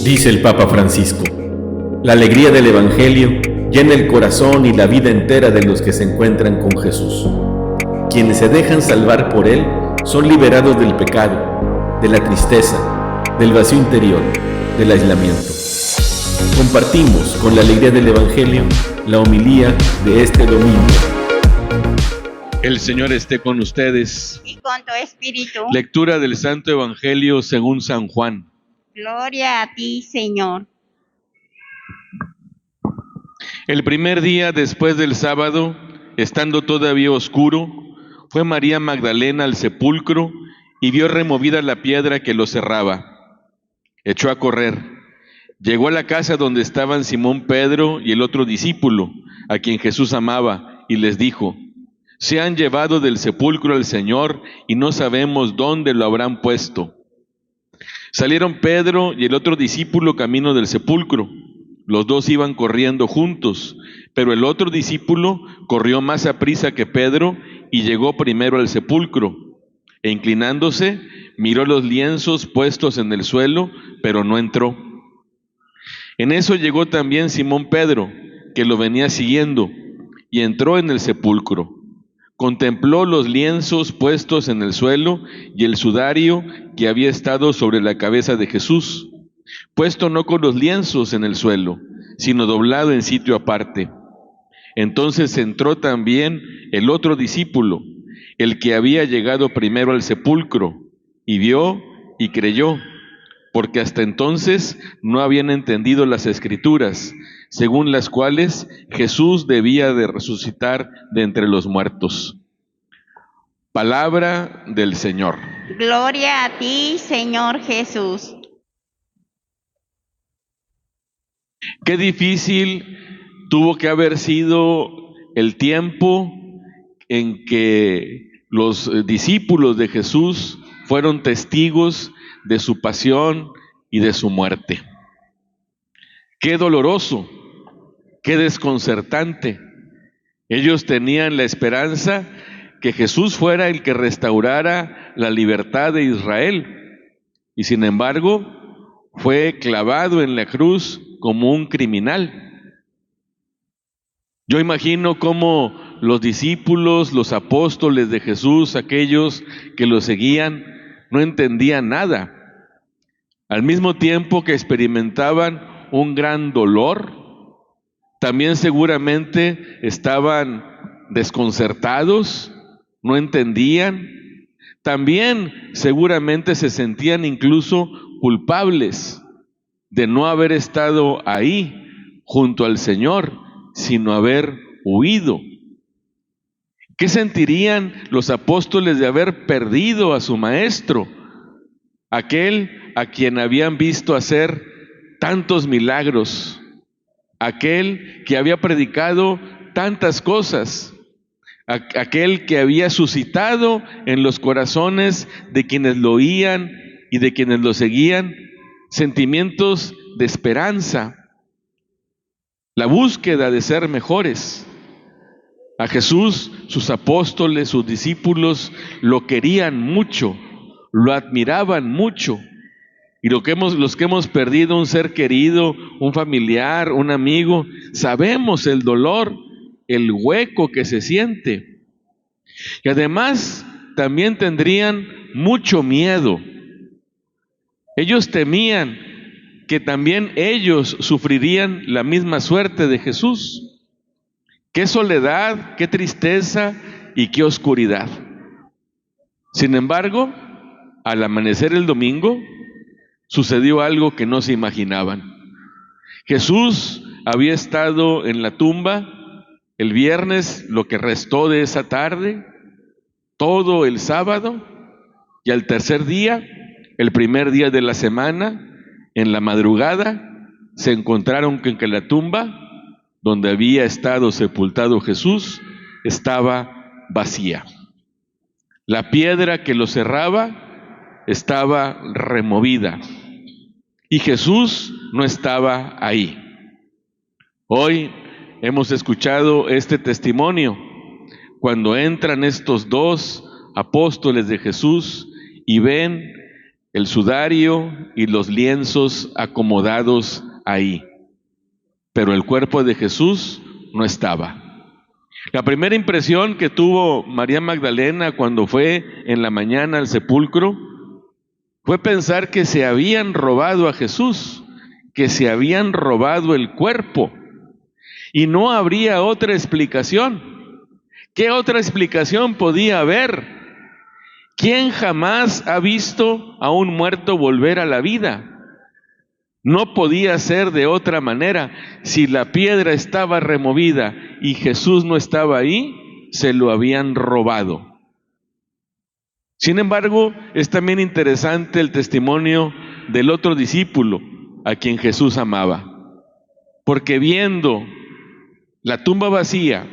Dice el Papa Francisco: la alegría del Evangelio llena el corazón y la vida entera de los que se encuentran con Jesús. Quienes se dejan salvar por Él son liberados del pecado, de la tristeza, del vacío interior, del aislamiento. Compartimos con la alegría del Evangelio la homilía de este domingo. El Señor esté con ustedes. Y con tu espíritu. Lectura del Santo Evangelio según San Juan. Gloria a ti, Señor. El primer día después del sábado, estando todavía oscuro, fue María Magdalena al sepulcro y vio removida la piedra que lo cerraba. Echó a correr. Llegó a la casa donde estaban Simón Pedro y el otro discípulo, a quien Jesús amaba, y les dijo: se han llevado del sepulcro al Señor y no sabemos dónde lo habrán puesto. Salieron Pedro y el otro discípulo camino del sepulcro. Los dos iban corriendo juntos, pero el otro discípulo corrió más aprisa que Pedro y llegó primero al sepulcro. E inclinándose, miró los lienzos puestos en el suelo, pero no entró. En eso llegó también Simón Pedro, que lo venía siguiendo, y entró en el sepulcro. Contempló los lienzos puestos en el suelo y el sudario que había estado sobre la cabeza de Jesús, puesto no con los lienzos en el suelo, sino doblado en sitio aparte. Entonces entró también el otro discípulo, el que había llegado primero al sepulcro, y vio y creyó, porque hasta entonces no habían entendido las Escrituras, según las cuales Jesús debía de resucitar de entre los muertos. Palabra del Señor. Gloria a ti, Señor Jesús. Qué difícil tuvo que haber sido el tiempo en que los discípulos de Jesús fueron testigos de su pasión y de su muerte. Qué doloroso, qué desconcertante. Ellos tenían la esperanza que Jesús fuera el que restaurara la libertad de Israel, y sin embargo fue clavado en la cruz como un criminal. Yo imagino cómo los discípulos, los apóstoles de Jesús, aquellos que lo seguían, no entendían nada. Al mismo tiempo que experimentaban un gran dolor, también seguramente estaban desconcertados, no entendían. También seguramente se sentían incluso culpables de no haber estado ahí junto al Señor, sino haber huido. ¿Qué sentirían los apóstoles de haber perdido a su maestro, aquel a quien habían visto hacer tantos milagros, aquel que había predicado tantas cosas, aquel que había suscitado en los corazones de quienes lo oían y de quienes lo seguían sentimientos de esperanza, la búsqueda de ser mejores? A Jesús, sus apóstoles, sus discípulos lo querían mucho, lo admiraban mucho. Y los que hemos perdido un ser querido, un familiar, un amigo, sabemos el dolor, el hueco que se siente. Y además también tendrían mucho miedo. Ellos temían que también ellos sufrirían la misma suerte de Jesús. Qué soledad, qué tristeza y qué oscuridad. Sin embargo, al amanecer el domingo, sucedió algo que no se imaginaban. Jesús había estado en la tumba el viernes, lo que restó de esa tarde, todo el sábado, y al tercer día, el primer día de la semana, en la madrugada, se encontraron con que la tumba donde había estado sepultado Jesús estaba vacía. La piedra que lo cerraba estaba removida y Jesús no estaba ahí. Hoy hemos escuchado este testimonio cuando entran estos dos apóstoles de Jesús y ven el sudario y los lienzos acomodados ahí, pero el cuerpo de Jesús no estaba. La primera impresión que tuvo María Magdalena cuando fue en la mañana al sepulcro fue pensar que se habían robado a Jesús, que se habían robado el cuerpo, y no habría otra explicación. ¿Qué otra explicación podía haber? ¿Quién jamás ha visto a un muerto volver a la vida? No podía ser de otra manera. Si la piedra estaba removida y Jesús no estaba ahí, se lo habían robado. Sin embargo, es también interesante el testimonio del otro discípulo a quien Jesús amaba, porque viendo la tumba vacía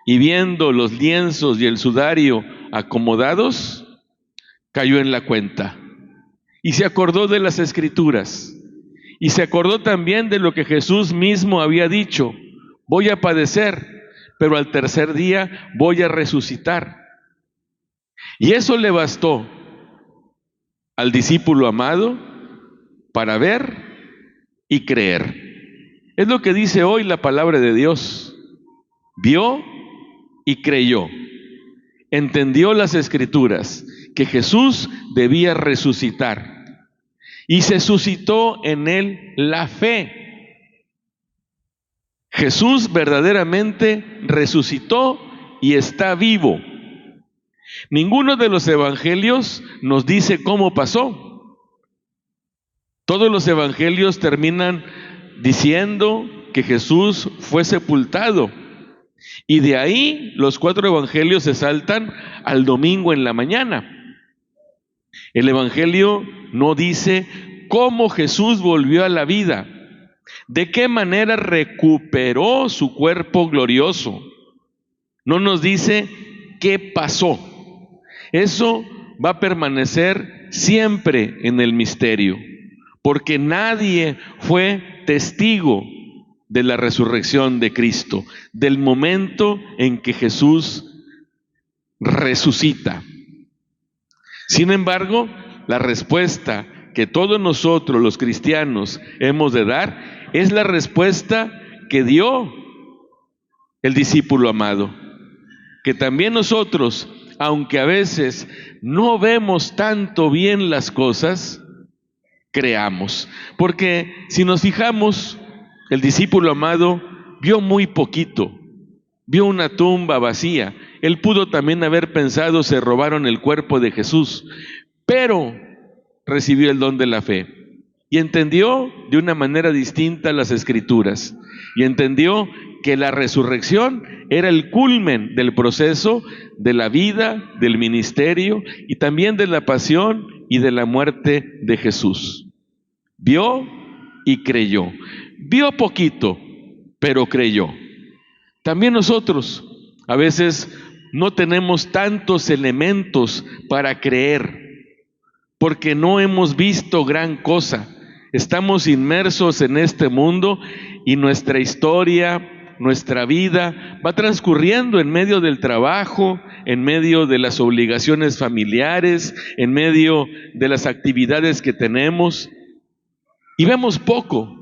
y viendo los lienzos y el sudario acomodados, cayó en la cuenta y se acordó de las Escrituras. Y se acordó también de lo que Jesús mismo había dicho: voy a padecer, pero al tercer día voy a resucitar. Y eso le bastó al discípulo amado para ver y creer. Es lo que dice hoy la palabra de Dios. Vio y creyó. Entendió las Escrituras, que Jesús debía resucitar. Y se suscitó en él la fe. Jesús verdaderamente resucitó y está vivo. Ninguno de los evangelios nos dice cómo pasó. Todos los evangelios terminan diciendo que Jesús fue sepultado. Y de ahí los 4 evangelios se saltan al domingo en la mañana. El evangelio no dice cómo Jesús volvió a la vida, de qué manera recuperó su cuerpo glorioso. No nos dice qué pasó. Eso va a permanecer siempre en el misterio, porque nadie fue testigo de la resurrección de Cristo, del momento en que Jesús resucita. Sin embargo, la respuesta que todos nosotros los cristianos hemos de dar es la respuesta que dio el discípulo amado, que también nosotros, aunque a veces no vemos tanto bien las cosas, creamos. Porque si nos fijamos, el discípulo amado vio muy poquito, vio una tumba vacía. Él pudo también haber pensado: se robaron el cuerpo de Jesús, pero recibió el don de la fe y entendió de una manera distinta las Escrituras, y entendió que la resurrección era el culmen del proceso de la vida, del ministerio y también de la pasión y de la muerte de Jesús. Vio y creyó. Vio poquito, pero creyó. También nosotros a veces no tenemos tantos elementos para creer, porque no hemos visto gran cosa. Estamos inmersos en este mundo y nuestra historia, nuestra vida va transcurriendo en medio del trabajo, en medio de las obligaciones familiares, en medio de las actividades que tenemos, y vemos poco.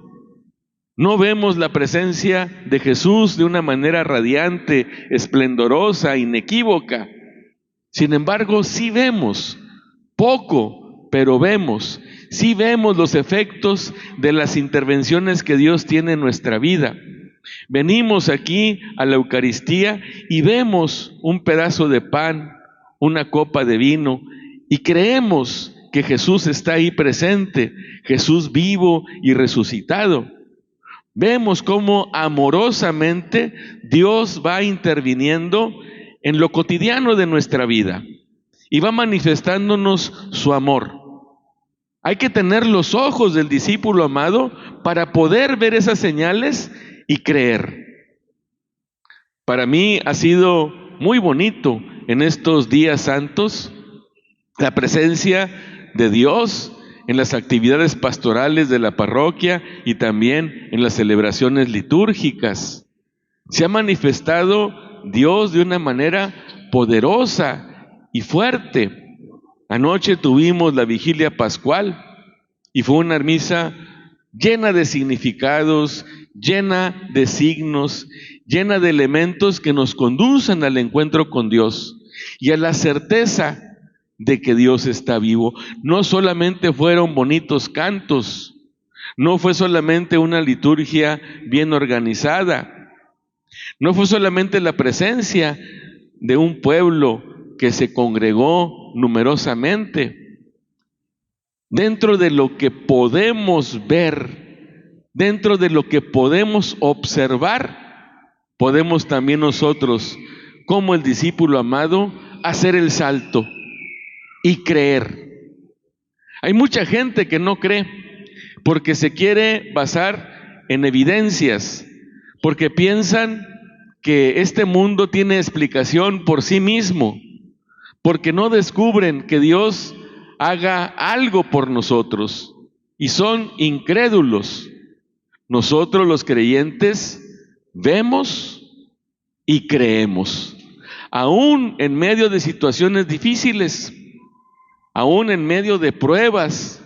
No vemos la presencia de Jesús de una manera radiante, esplendorosa, inequívoca. Sin embargo, sí vemos poco, pero vemos. Sí vemos los efectos de las intervenciones que Dios tiene en nuestra vida. Venimos aquí a la Eucaristía y vemos un pedazo de pan, una copa de vino, y creemos que Jesús está ahí presente, Jesús vivo y resucitado. Vemos cómo amorosamente Dios va interviniendo en lo cotidiano de nuestra vida y va manifestándonos su amor. Hay que tener los ojos del discípulo amado para poder ver esas señales y creer. Para mí ha sido muy bonito en estos días santos la presencia de Dios en las actividades pastorales de la parroquia y también en las celebraciones litúrgicas. Se ha manifestado Dios de una manera poderosa y fuerte. Anoche tuvimos la vigilia pascual y fue una misa llena de significados, llena de signos, llena de elementos que nos conducen al encuentro con Dios y a la certeza de que Dios está vivo. No solamente fueron bonitos cantos, no fue solamente una liturgia bien organizada, no fue solamente la presencia de un pueblo que se congregó numerosamente. Dentro de lo que podemos ver, dentro de lo que podemos observar, podemos también nosotros, como el discípulo amado, hacer el salto y creer. Hay mucha gente que no cree porque se quiere basar en evidencias, porque piensan que este mundo tiene explicación por sí mismo, porque no descubren que Dios haga algo por nosotros y son incrédulos. Nosotros los creyentes vemos y creemos, aún en medio de situaciones difíciles, aún en medio de pruebas,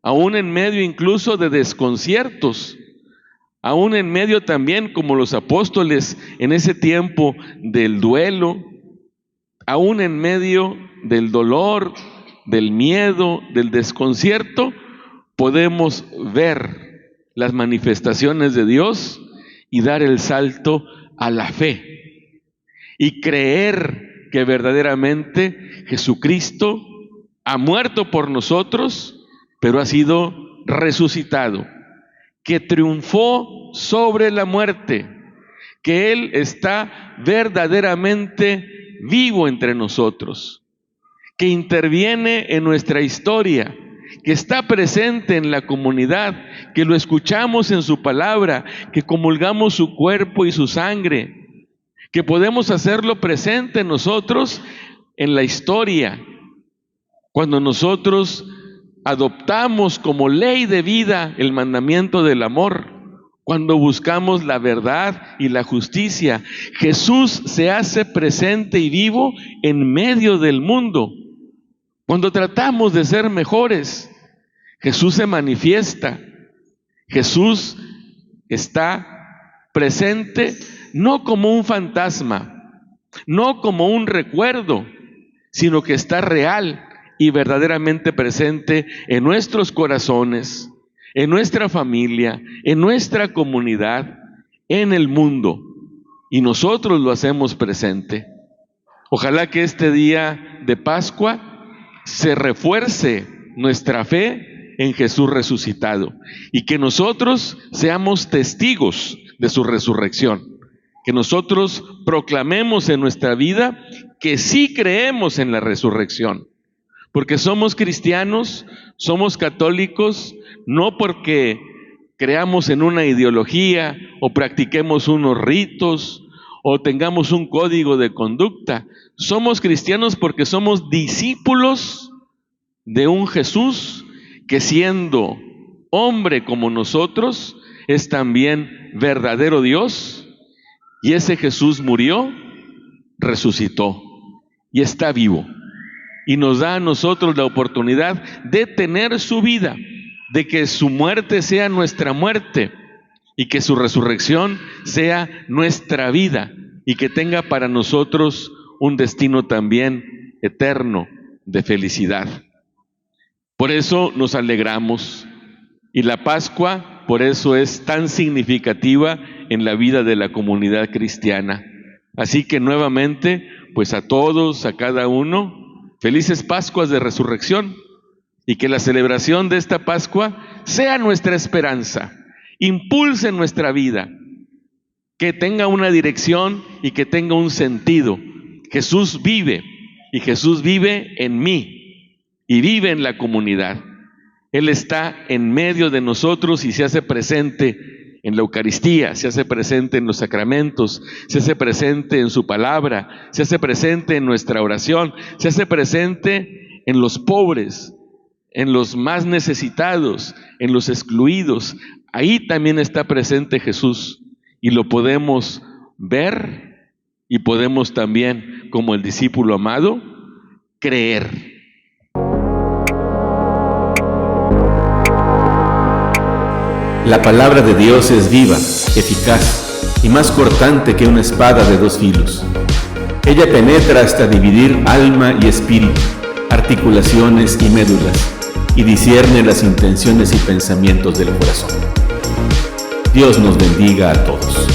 aún en medio incluso de desconciertos, aún en medio también como los apóstoles en ese tiempo del duelo, aún en medio del dolor, del miedo, del desconcierto, podemos ver las manifestaciones de Dios y dar el salto a la fe y creer que verdaderamente Jesucristo ha muerto por nosotros, pero ha sido resucitado, que triunfó sobre la muerte, que Él está verdaderamente vivo entre nosotros, que interviene en nuestra historia, que está presente en la comunidad, que lo escuchamos en su palabra, que comulgamos su cuerpo y su sangre, que podemos hacerlo presente en nosotros en la historia. Cuando nosotros adoptamos como ley de vida el mandamiento del amor, cuando buscamos la verdad y la justicia, Jesús se hace presente y vivo en medio del mundo. Cuando tratamos de ser mejores, Jesús se manifiesta. Jesús está presente no como un fantasma, no como un recuerdo, sino que está real y verdaderamente presente en nuestros corazones, en nuestra familia, en nuestra comunidad, en el mundo. Y nosotros lo hacemos presente. Ojalá que este día de Pascua se refuerce nuestra fe en Jesús resucitado y que nosotros seamos testigos de su resurrección, que nosotros proclamemos en nuestra vida que sí creemos en la resurrección, porque somos cristianos, somos católicos, no porque creamos en una ideología o practiquemos unos ritos o tengamos un código de conducta. Somos cristianos porque somos discípulos de un Jesús que, siendo hombre como nosotros, es también verdadero Dios, y ese Jesús murió, resucitó y está vivo y nos da a nosotros la oportunidad de tener su vida, de que su muerte sea nuestra muerte y que su resurrección sea nuestra vida y que tenga para nosotros un destino también eterno de felicidad. Por eso nos alegramos y la Pascua por eso es tan significativa en la vida de la comunidad cristiana. Así que nuevamente, pues a todos, a cada uno, felices Pascuas de Resurrección y que la celebración de esta Pascua sea nuestra esperanza, impulse nuestra vida, que tenga una dirección y que tenga un sentido. Jesús vive y Jesús vive en mí y vive en la comunidad. Él está en medio de nosotros y se hace presente en la Eucaristía, se hace presente en los sacramentos, se hace presente en su palabra, se hace presente en nuestra oración, se hace presente en los pobres, en los más necesitados, en los excluidos. Ahí también está presente Jesús y lo podemos ver y podemos también, como el discípulo amado, creer. La palabra de Dios es viva, eficaz y más cortante que una espada de dos filos. Ella penetra hasta dividir alma y espíritu, articulaciones y médulas, y discierne las intenciones y pensamientos del corazón. Dios nos bendiga a todos.